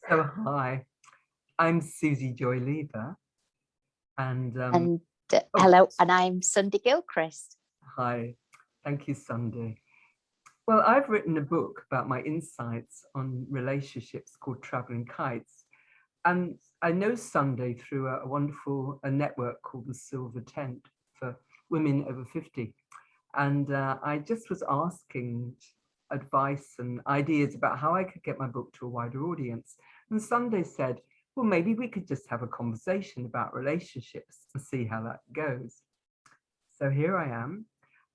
So hi, I'm Susie Joy Lever, and And oh hello, and I'm Sundy Gilchrist. hi, thank you, Sunday. Well, I've written a book about my insights on relationships called Traveling Kites, and I know Sunday through a wonderful network called the Silver Tent for women over 50, and I just was asking advice and ideas about how I could get my book to a wider audience. And Sunday said, well, maybe we could just have a conversation about relationships and see how that goes. So here I am.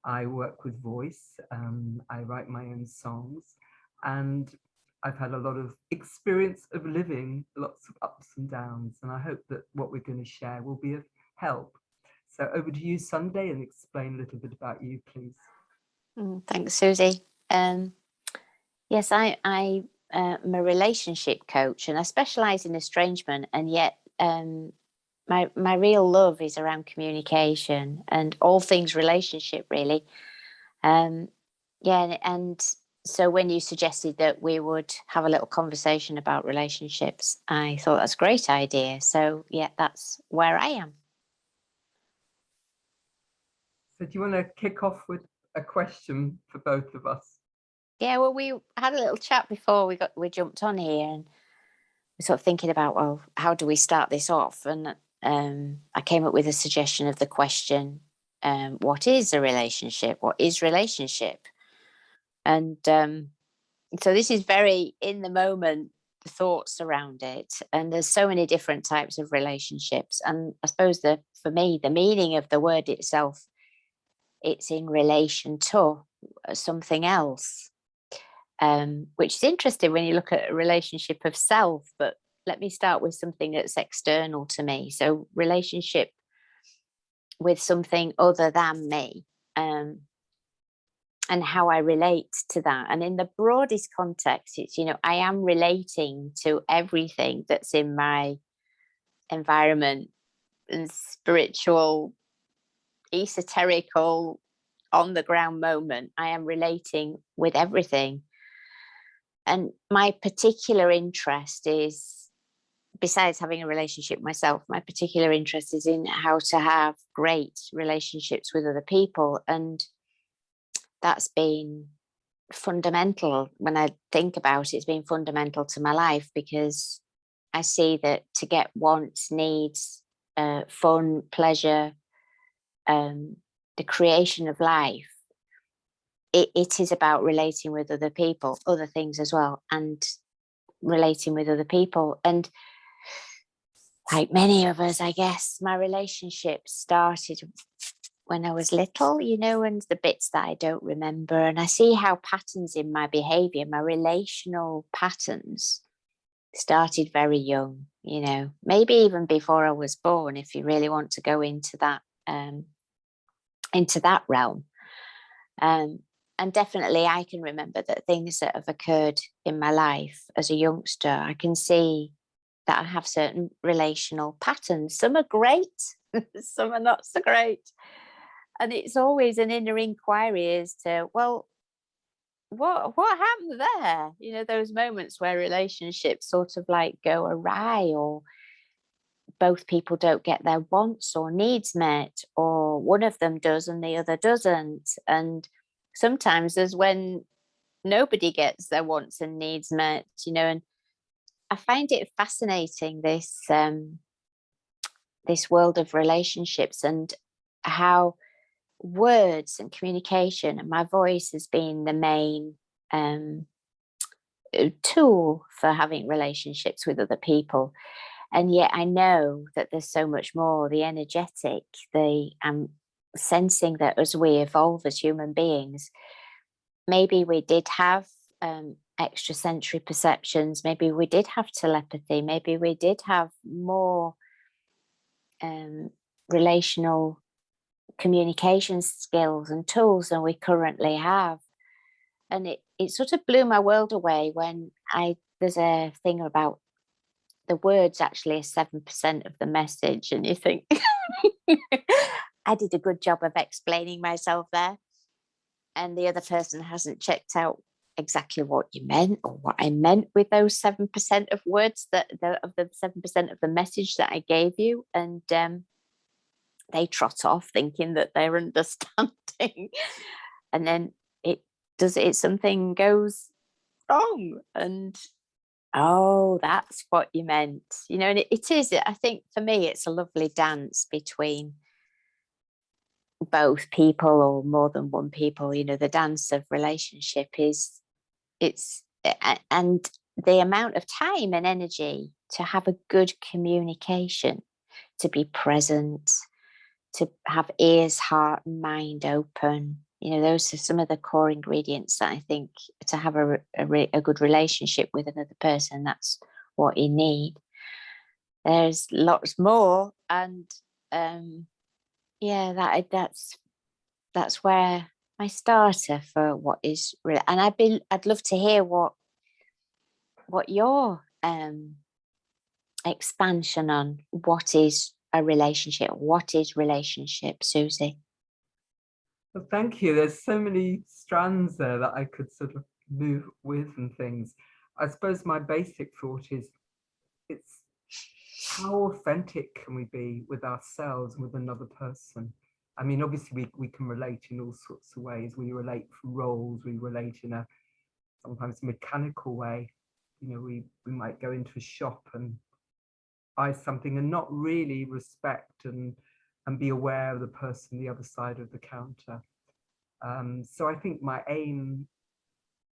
I work with voice. I write my own songs, and I've had a lot of experience of living, lots of ups and downs. And I hope that what we're going to share will be of help. So over to you, Sunday, and explain a little bit about you, please. Thanks, Susie. Yes, I'm a relationship coach, and I specialise in estrangement. And yet, my real love is around communication and all things relationship, really. Yeah, and so when you suggested that we would have a little conversation about relationships, I thought that's a great idea. So yeah, that's where I am. So do you want to kick off with a question for both of us? Yeah, well, we had a little chat before we jumped on here, and we're sort of thinking about, well, how do we start this off? And I came up with a suggestion of the question, what is a relationship? What is relationship? And so this is very in the moment, the thoughts around it. And there's so many different types of relationships. And I suppose that for me, the meaning of the word itself, it's in relation to something else. Which is interesting when you look at a relationship of self. But let me start with something that's external to me. So relationship with something other than me, and how I relate to that. And in the broadest context, it's, I am relating to everything that's in my environment, and spiritual, esoterical, on the ground moment. I am relating with everything. And my particular interest is, besides having a relationship myself, my particular interest is in how to have great relationships with other people. And that's been fundamental. When I think about it, it's been fundamental to my life, because I see that to get wants, needs, fun, pleasure, the creation of life, it is about relating with other people, other things as well, and relating with other people. And like many of us, I guess, my relationship started when I was little, and the bits that I don't remember. And I see how patterns in my behavior, my relational patterns, started very young, maybe even before I was born, if you really want to go into that realm. And definitely I can remember that things that have occurred in my life as a youngster, I can see that I have certain relational patterns. Some are great, some are not so great. And it's always an inner inquiry as to, well, what happened there? Those moments where relationships sort of like go awry, or both people don't get their wants or needs met, or one of them does and the other doesn't. And sometimes there's when nobody gets their wants and needs met, and I find it fascinating, this world of relationships, and how words and communication and my voice has been the main tool for having relationships with other people. And yet I know that there's so much more, the energetic, I'm sensing that as we evolve as human beings, maybe we did have extrasensory perceptions, maybe we did have telepathy, maybe we did have more relational communication skills and tools than we currently have. And it sort of blew my world away when there's a thing about the words actually are 7% of the message, and you think I did a good job of explaining myself there, and the other person hasn't checked out exactly what you meant or what I meant with those 7% of words of the 7% of the message that I gave you. And they trot off thinking that they're understanding. And then something goes wrong. And oh, that's what you meant. And it is, I think for me, it's a lovely dance between both people or more than one people. The dance of relationship and the amount of time and energy to have a good communication, to be present, to have ears, heart, and mind open. Those are some of the core ingredients that I think to have a good relationship with another person, that's what you need. There's lots more. And that's where my starter for what is real. And I'd love to hear what your expansion on what is a relationship. What is relationship, Suzi? Well, thank you. There's so many strands there that I could sort of move with and things. I suppose my basic thought is it's how authentic can we be with ourselves and with another person? I mean, obviously we can relate in all sorts of ways. We relate through roles, we relate in a sometimes mechanical way. We might go into a shop and buy something and not really respect and be aware of the person the other side of the counter. So I think my aim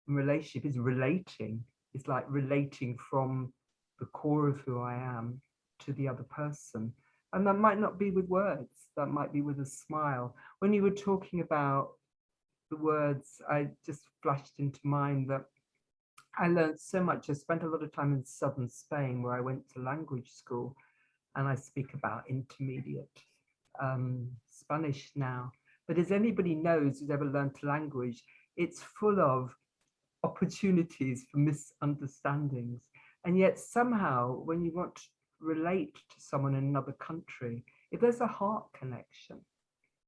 in relationship is relating. It's like relating from the core of who I am to the other person. And that might not be with words, that might be with a smile. When you were talking about the words, I just flashed into mind that I learned so much. I spent a lot of time in southern Spain where I went to language school, and I speak about intermediate Spanish now. But as anybody knows who's ever learned a language, it's full of opportunities for misunderstandings. And yet somehow when you want to relate to someone in another country, if there's a heart connection,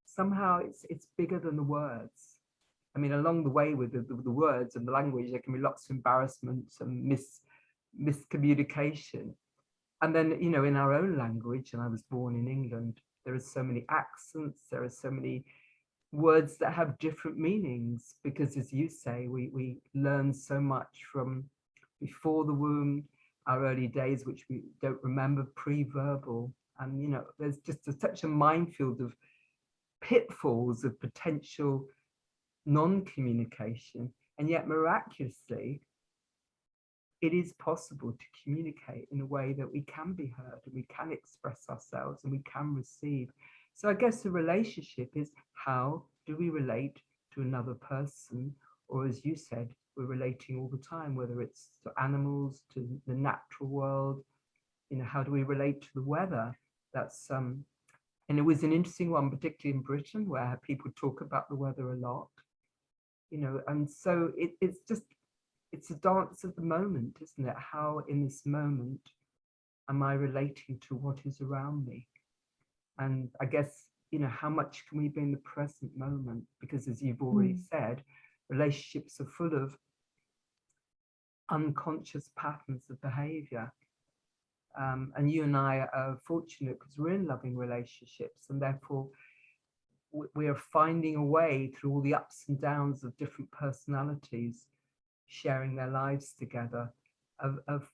somehow it's bigger than the words. I mean, along the way with the words and the language, there can be lots of embarrassments and miscommunication. And then, in our own language, and I was born in England, there are so many accents, there are so many words that have different meanings, because as you say, we learn so much from before the womb, our early days, which we don't remember, pre-verbal. And, there's just such a minefield of pitfalls of potential non-communication. And yet miraculously, it is possible to communicate in a way that we can be heard and we can express ourselves and we can receive. So I guess the relationship is, how do we relate to another person? Or as you said, we're relating all the time, whether it's to animals, to the natural world. How do we relate to the weather? That's and it was an interesting one, particularly in Britain, where people talk about the weather a lot. And so it's a dance of the moment, isn't it? How in this moment am I relating to what is around me? And I guess, how much can we be in the present moment? Because as you've already said, relationships are full of unconscious patterns of behavior. And you and I are fortunate because we're in loving relationships, and therefore we are finding a way through all the ups and downs of different personalities sharing their lives together, of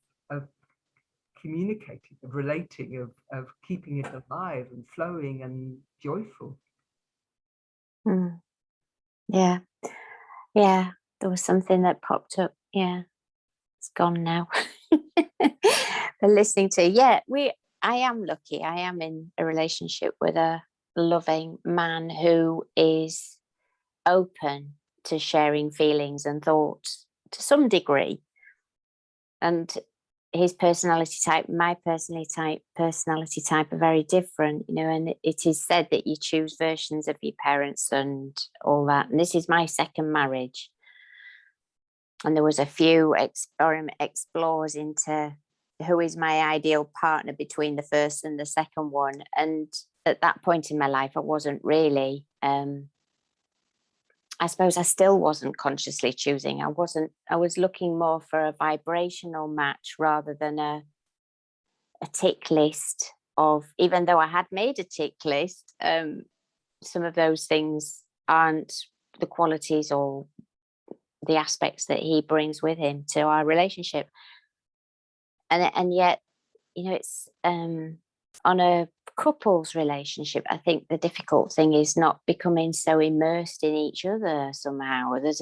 communicating, of relating, of keeping it alive and flowing and joyful. Yeah, there was something that popped up. Yeah, it's gone now. But listening to, I am lucky. I am in a relationship with a loving man who is open to sharing feelings and thoughts to some degree. And his personality type, my personality type are very different, and it is said that you choose versions of your parents and all that. And this is my second marriage. And there was a few explores into who is my ideal partner between the first and the second one. And at that point in my life, I wasn't really I suppose I still wasn't consciously choosing. I was looking more for a vibrational match rather than a tick list of, even though I had made a tick list, some of those things aren't the qualities or the aspects that he brings with him to our relationship. And yet, you know, it's on a couple's relationship, I think the difficult thing is not becoming so immersed in each other somehow. There's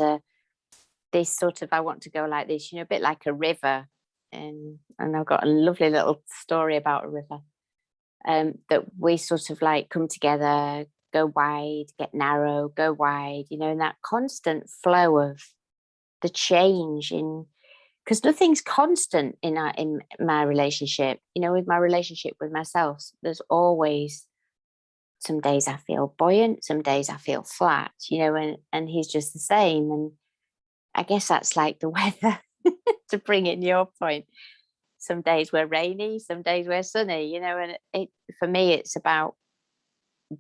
this sort of, I want to go like this, you know, a bit like a river. And I've got a lovely little story about a river, that we sort of like come together, go wide, get narrow, go wide, you know, and that constant flow of the change in, because nothing's constant in my relationship. You know, with my relationship with myself, there's always, some days I feel buoyant, some days I feel flat, you know, and he's just the same. And I guess that's like the weather, to bring in your point. Some days we're rainy, some days we're sunny, you know, and it for me, it's about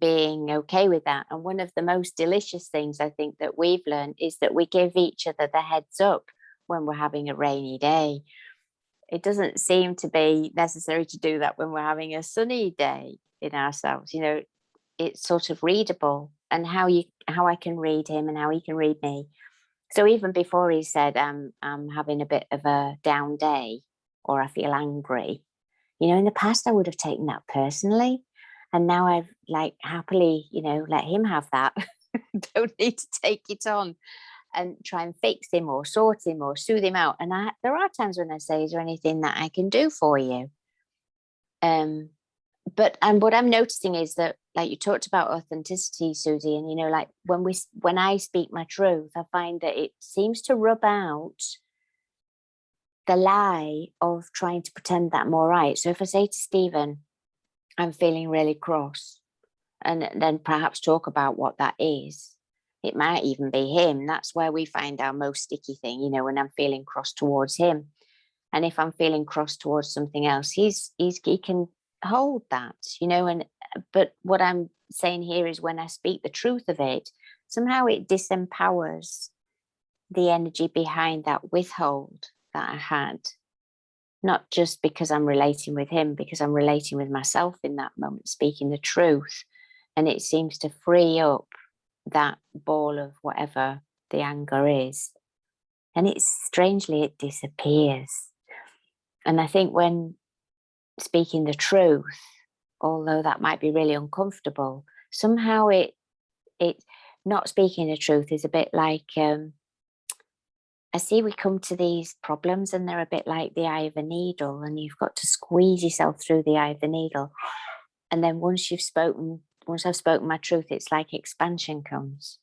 being okay with that. And one of the most delicious things I think that we've learned is that we give each other the heads up when we're having a rainy day. It doesn't seem to be necessary to do that when we're having a sunny day in ourselves. You know, it's sort of readable, and how I can read him and how he can read me. So even before he said, I'm having a bit of a down day, or I feel angry, you know, in the past I would have taken that personally. And now I've like happily, you know, let him have that. Don't need to take it on and try and fix him or sort him or soothe him out. And there are times when I say, is there anything that I can do for you? But what I'm noticing is that, like you talked about authenticity, Suzi, and you know, like when I speak my truth, I find that it seems to rub out the lie of trying to pretend that I'm all right. So if I say to Stephen, I'm feeling really cross, and then perhaps talk about what that is, it might even be him. That's where we find our most sticky thing, you know, when I'm feeling cross towards him. And if I'm feeling cross towards something else, he can hold that, you know. But what I'm saying here is, when I speak the truth of it, somehow it disempowers the energy behind that withhold that I had. Not just because I'm relating with him, because I'm relating with myself in that moment, speaking the truth. And it seems to free up that ball of whatever the anger is. And strangely, it disappears. And I think when speaking the truth, although that might be really uncomfortable, somehow it not speaking the truth is a bit like, I see we come to these problems and they're a bit like the eye of a needle, and you've got to squeeze yourself through the eye of the needle. And then once I've spoken my truth, it's like expansion comes.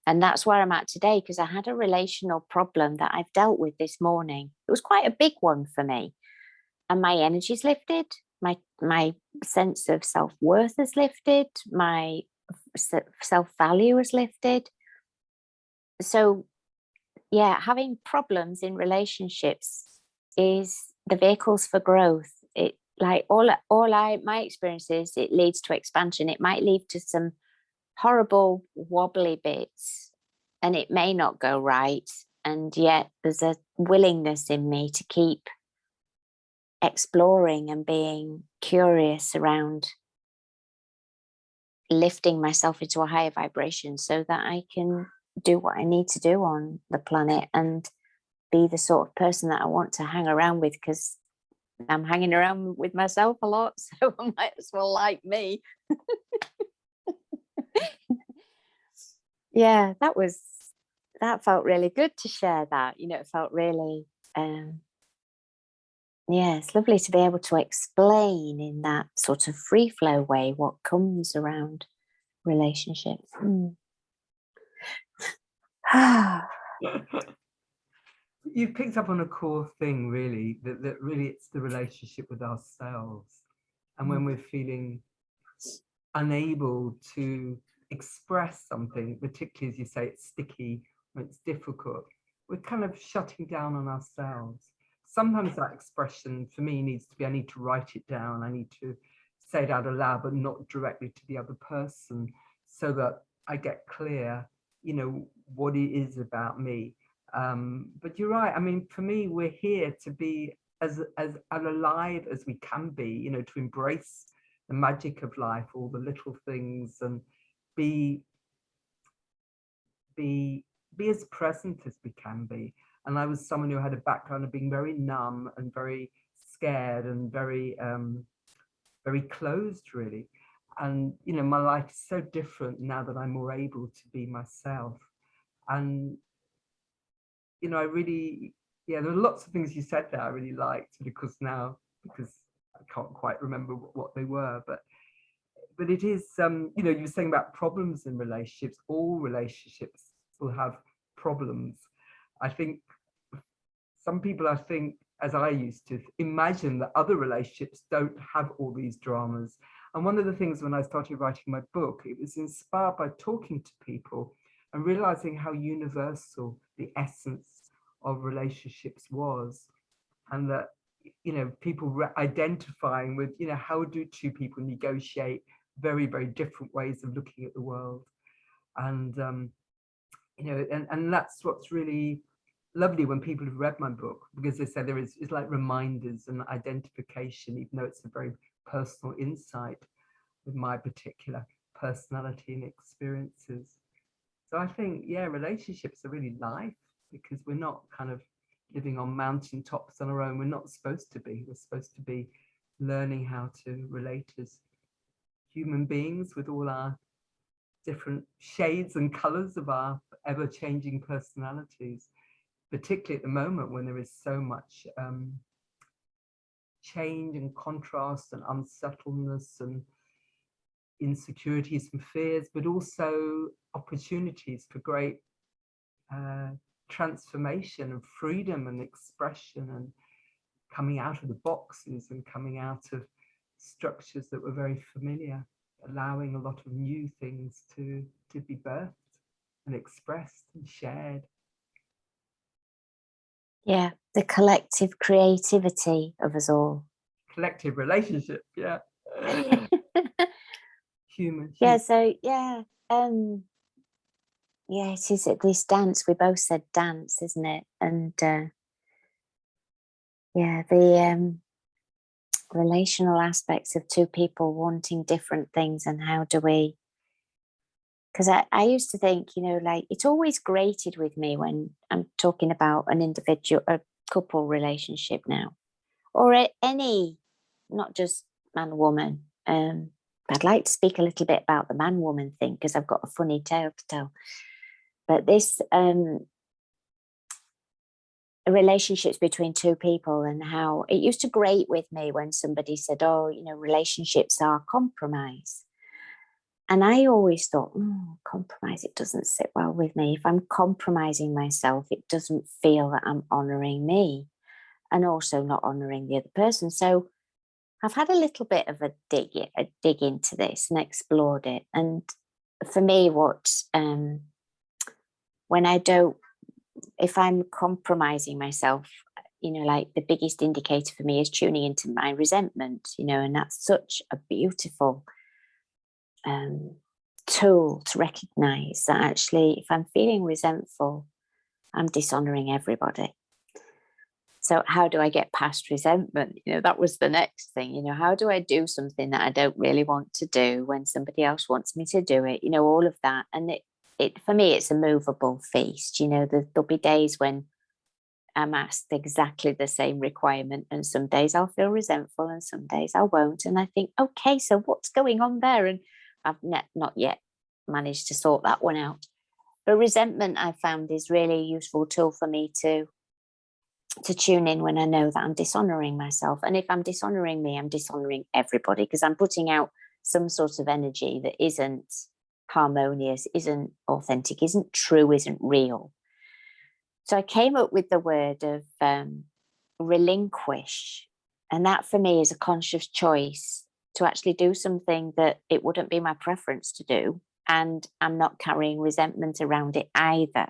And that's where I'm at today, because I had a relational problem that I've dealt with this morning. It was quite a big one for me. And my energy's lifted. My sense of self-worth is lifted. My self-value is lifted. So yeah, having problems in relationships is the vehicles for growth. It, like my experience is, it leads to expansion. It might lead to some horrible wobbly bits, and it may not go right. And yet there's a willingness in me to keep exploring and being curious around lifting myself into a higher vibration, so that I can do what I need to do on the planet and be the sort of person that I want to hang around with, because I'm hanging around with myself a lot, so I might as well like me. Yeah, that felt really good to share that. You know, it felt really, yeah, it's lovely to be able to explain in that sort of free flow way what comes around relationships. You've picked up on a core thing, really, that really it's the relationship with ourselves. And when we're feeling unable to express something, particularly as you say, it's sticky or it's difficult, we're kind of shutting down on ourselves. Sometimes that expression for me needs to be, I need to write it down, I need to say it out aloud, but not directly to the other person, so that I get clear what it is about me. But you're right. I mean, for me, we're here to be as alive as we can be, to embrace the magic of life, all the little things, and be be as present as we can be. And I was someone who had a background of being very numb and very scared and very very closed, really. And my life is so different now that I'm more able to be myself. And I really, yeah, there are lots of things you said there I really liked, because I can't quite remember what they were, but it is, you were saying about problems in relationships. All relationships will have problems. I think some people, as I used to, imagine that other relationships don't have all these dramas. And one of the things when I started writing my book, it was inspired by talking to people and realizing how universal the essence of relationships was. And that, people identifying with, how do two people negotiate very, very different ways of looking at the world. And, and that's what's really lovely when people have read my book, because they say it's like reminders and identification, even though it's a very personal insight with my particular personality and experiences. So I think, yeah, relationships are really life, because we're not kind of living on mountaintops on our own. We're not supposed to be. We're supposed to be learning how to relate as human beings with all our different shades and colors of our ever-changing personalities, particularly at the moment when there is so much change and contrast and unsettledness and insecurities and fears, but also opportunities for great transformation and freedom and expression, and coming out of the boxes and coming out of structures that were very familiar, allowing a lot of new things to be birthed and expressed and shared. Yeah, the collective creativity of us all. Collective relationship, yeah. Human. Yeah, so yeah. Yeah, it is at this dance. We both said dance, isn't it? And yeah, the relational aspects of two people wanting different things, and how do we, because I used to think, like, it's always grated with me when I'm talking about an individual, a couple relationship now, or any, not just man woman. I'd like to speak a little bit about the man woman thing, because I've got a funny tale to tell. But this relationships between two people, and how it used to grate with me when somebody said, oh, relationships are compromise. And I always thought, compromise, it doesn't sit well with me. If I'm compromising myself, it doesn't feel that I'm honoring me, and also not honoring the other person. So I've had a little bit of a dig into this and explored it. And for me, when I don't, if I'm compromising myself, like, the biggest indicator for me is tuning into my resentment, and that's such a beautiful tool to recognize that actually, if I'm feeling resentful, I'm dishonoring everybody. So how do I get past resentment? That was the next thing. How do I do something that I don't really want to do when somebody else wants me to do it? All of that. And it for me, it's a movable feast. There'll be days when I'm asked exactly the same requirement, and some days I'll feel resentful and some days I won't. And I think, okay, so what's going on there? And I've not yet managed to sort that one out. But resentment, I found, is really a useful tool for me to tune in when I know that I'm dishonoring myself. And if I'm dishonoring me, I'm dishonoring everybody, because I'm putting out some sort of energy that isn't harmonious, isn't authentic, isn't true, isn't real. So I came up with the word of relinquish. And that for me is a conscious choice to actually do something that it wouldn't be my preference to do. And I'm not carrying resentment around it either.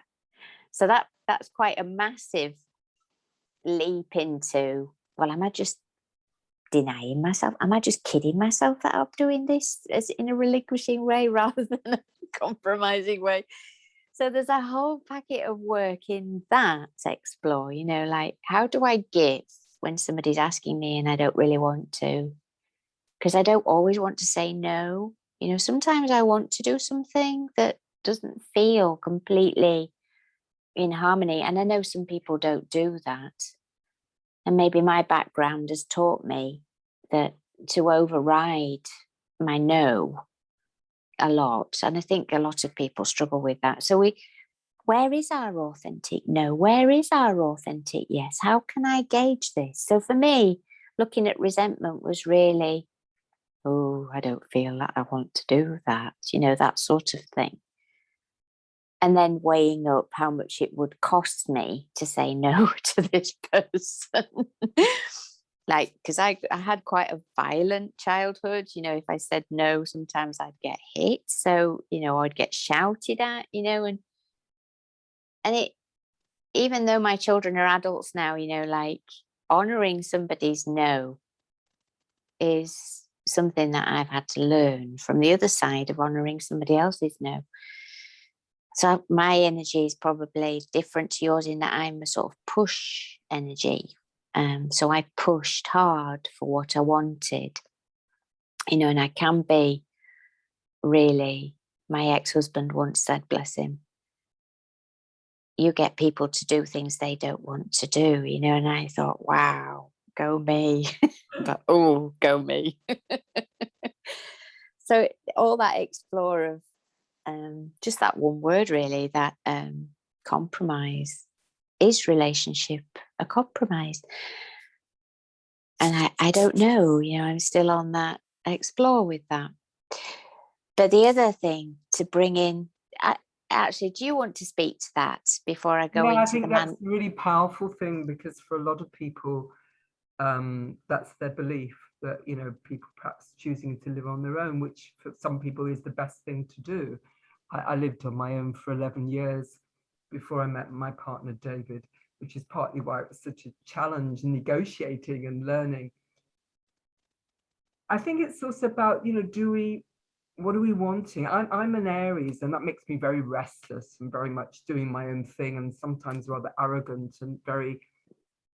So that's quite a massive leap into, well, am I just denying myself? Am I just kidding myself that I'm doing this as in a relinquishing way rather than a compromising way? So there's a whole packet of work in that to explore, like how do I give when somebody's asking me and I don't really want to? Because I don't always want to say no. Sometimes I want to do something that doesn't feel completely in harmony. And I know some people don't do that. And maybe my background has taught me that to override my no a lot. And I think a lot of people struggle with that. So where is our authentic no? Where is our authentic yes? How can I gauge this? So for me, looking at resentment was really, oh, I don't feel like I want to do that, that sort of thing. And then weighing up how much it would cost me to say no to this person. Like, because I had quite a violent childhood, if I said no, sometimes I'd get hit. So, I'd get shouted at, and it, even though my children are adults now, like honoring somebody's no is something that I've had to learn from the other side of honoring somebody else's no. So my energy is probably different to yours in that I'm a sort of push energy. So I pushed hard for what I wanted, and I can be really, my ex-husband once said, bless him, you get people to do things they don't want to do, and I thought, wow, go me. But go me. So all that explore of just that one word, really, that compromise. Is relationship a compromise? And I don't know, I'm still on that explore with that. But the other thing to bring in, actually, do you want to speak to that before I go into I think that's a really powerful thing, because for a lot of people, that's their belief, that people perhaps choosing to live on their own, which for some people is the best thing to do. I lived on my own for 11 years before I met my partner David, which is partly why it was such a challenge, negotiating and learning. I think it's also about, what are we wanting? I'm an Aries, and that makes me very restless and very much doing my own thing, and sometimes rather arrogant and very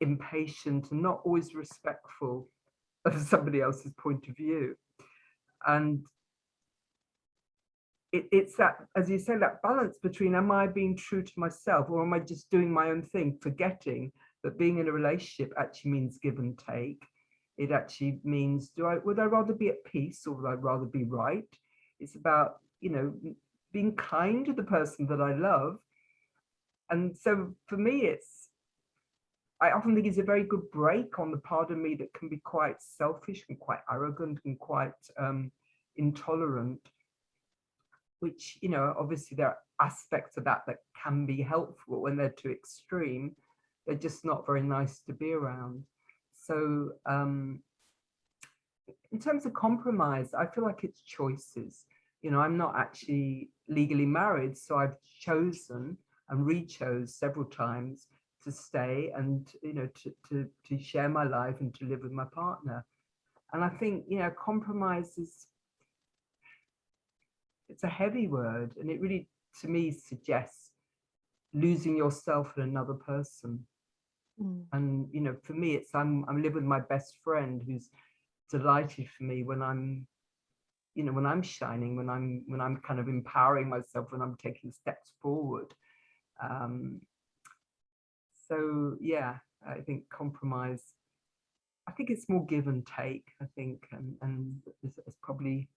impatient and not always respectful of somebody else's point of view. And it's that, as you say, that balance between, am I being true to myself, or am I just doing my own thing, forgetting that being in a relationship actually means give and take. It actually means, would I rather be at peace, or would I rather be right? It's about, being kind to the person that I love. And so for me, I often think it's a very good break on the part of me that can be quite selfish and quite arrogant and quite intolerant, which, obviously there are aspects of that can be helpful. When they're too extreme, they're just not very nice to be around. So in terms of compromise, I feel like it's choices. I'm not actually legally married, so I've chosen and re-chose several times to stay and, to share my life and to live with my partner. And I think, compromise it's a heavy word, and it really, to me, suggests losing yourself in another person. And for me, it's I'm living with my best friend, who's delighted for me when I'm when I'm shining, when I'm kind of empowering myself, when I'm taking steps forward. So yeah, I think compromise, I think it's more give and take, I think, and it's probably,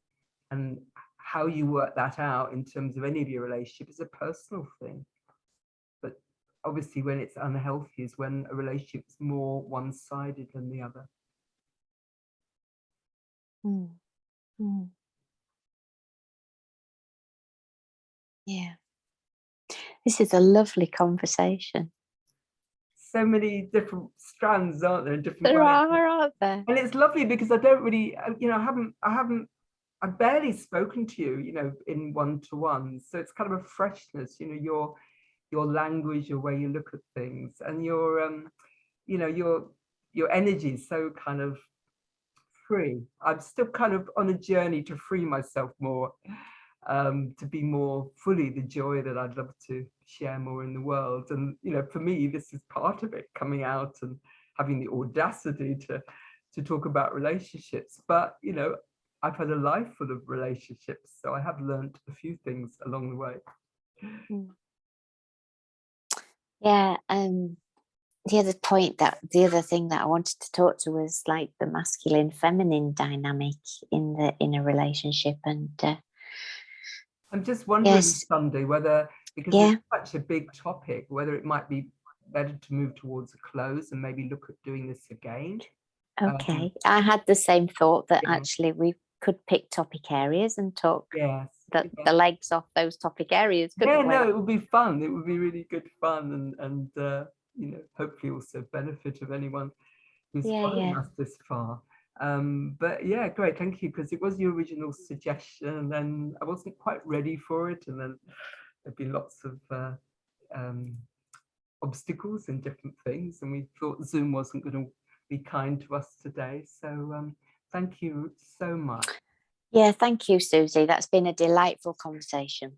and how you work that out in terms of any of your relationship is a personal thing. But obviously when it's unhealthy is when a relationship is more one-sided than the other. Yeah. This is a lovely conversation. So many different strands, aren't there? Different There ways. aren't there? And it's lovely because I don't really, I've barely spoken to you, in one-to-one. So it's kind of a freshness, your language, your way you look at things, and your energy is so kind of free. I'm still kind of on a journey to free myself more. to be more fully the joy that I'd love to share more in the world. And, you know, for me, this is part of it, coming out and having the audacity to talk about relationships. But, you know, I've had a life full of relationships, so I have learned a few things along the way. Yeah, the other thing that I wanted to talk to was like the masculine feminine dynamic in a relationship. And I'm just wondering, yes, Sunday, whether, because yeah, it's such a big topic, whether it might be better to move towards a close and maybe look at doing this again. okay. I had the same thought that Yeah. actually we could pick topic areas and talk Yes. the legs off those topic areas, couldn't Yeah, we? no, it would be fun. It would be really good fun, and you know, hopefully also benefit of anyone who's following us this far. But yeah, great, thank you, because it was your original suggestion, and then I wasn't quite ready for it, and then there'd been lots of obstacles and different things, and we thought Zoom wasn't going to be kind to us today. So thank you so much. Yeah, thank you, Susie. That's been a delightful conversation.